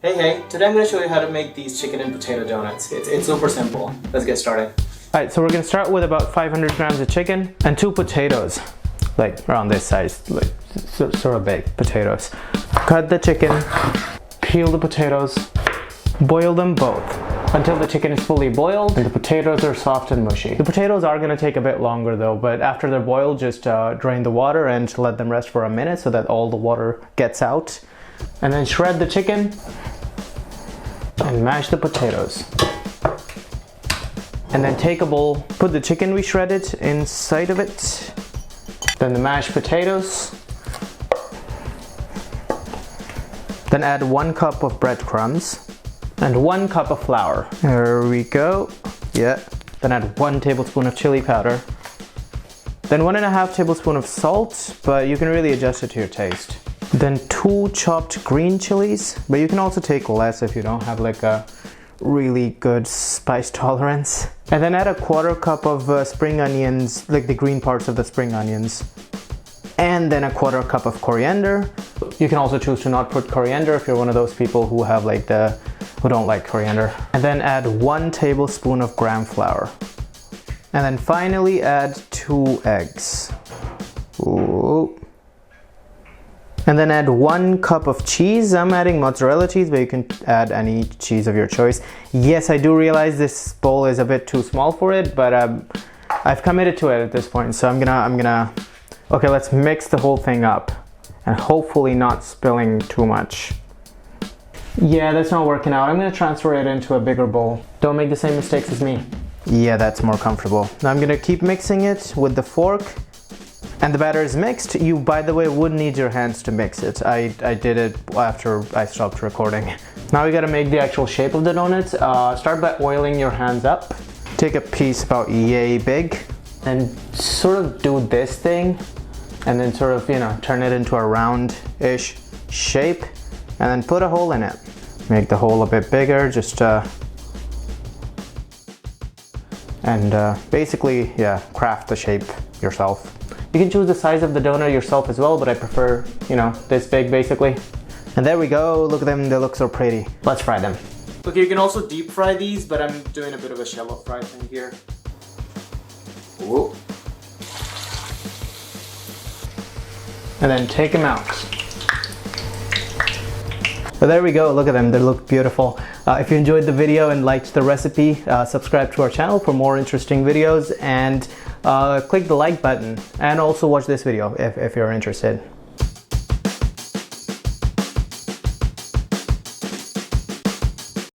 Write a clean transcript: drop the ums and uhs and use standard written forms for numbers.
Hey, today I'm going to show you how to make these chicken and potato donuts. It's super simple. Let's get started. Alright, so we're going to start with about 500 grams of chicken and 2 potatoes, like around this size, like sort of big potatoes. Cut the chicken, peel the potatoes, boil them both until the chicken is fully boiled and the potatoes are soft and mushy. The potatoes are going to take a bit longer though, but after they're boiled, just drain the water and let them rest for a minute so that all the water gets out. And then shred the chicken and mash the potatoes. And then take a bowl, put the chicken we shredded inside of it, then the mashed potatoes, then add 1 cup of breadcrumbs and 1 cup of flour. There we go. Yeah. Then add 1 tablespoon of chili powder, then 1.5 tablespoon of salt, but you can really adjust it to your taste. Then 2 chopped green chilies, but you can also take less if you don't have like a really good spice tolerance. And then add a 1/4 cup of spring onions, like the green parts of the spring onions. And then a 1/4 cup of coriander. You can also choose to not put coriander if you're one of those people who have who don't like coriander. And then add 1 tablespoon of gram flour. And then finally add 2 eggs. Ooh. And then add 1 cup of cheese. I'm adding mozzarella cheese, but you can add any cheese of your choice. Yes, I do realize this bowl is a bit too small for it, but I've committed to it at this point. So I'm gonna, okay, let's mix the whole thing up and hopefully not spilling too much. Yeah, that's not working out. I'm gonna transfer it into a bigger bowl. Don't make the same mistakes as me. Yeah, that's more comfortable. Now I'm gonna keep mixing it with the fork. And the batter is mixed. You, by the way, would need your hands to mix it. I did it after I stopped recording. Now we gotta make the actual shape of the donuts. Start by oiling your hands up. Take a piece about yay big and sort of do this thing and then sort of, turn it into a round-ish shape and then put a hole in it. Make the hole a bit bigger, just basically, yeah, craft the shape yourself. You can choose the size of the donut yourself as well, but I prefer, this big basically. And there we go, look at them, they look so pretty. Let's fry them. Okay, you can also deep fry these, but I'm doing a bit of a shallow fry thing here. Whoa. And then take them out. But there we go, look at them, they look beautiful. If you enjoyed the video and liked the recipe, subscribe to our channel for more interesting videos and click the like button and also watch this video if you're interested.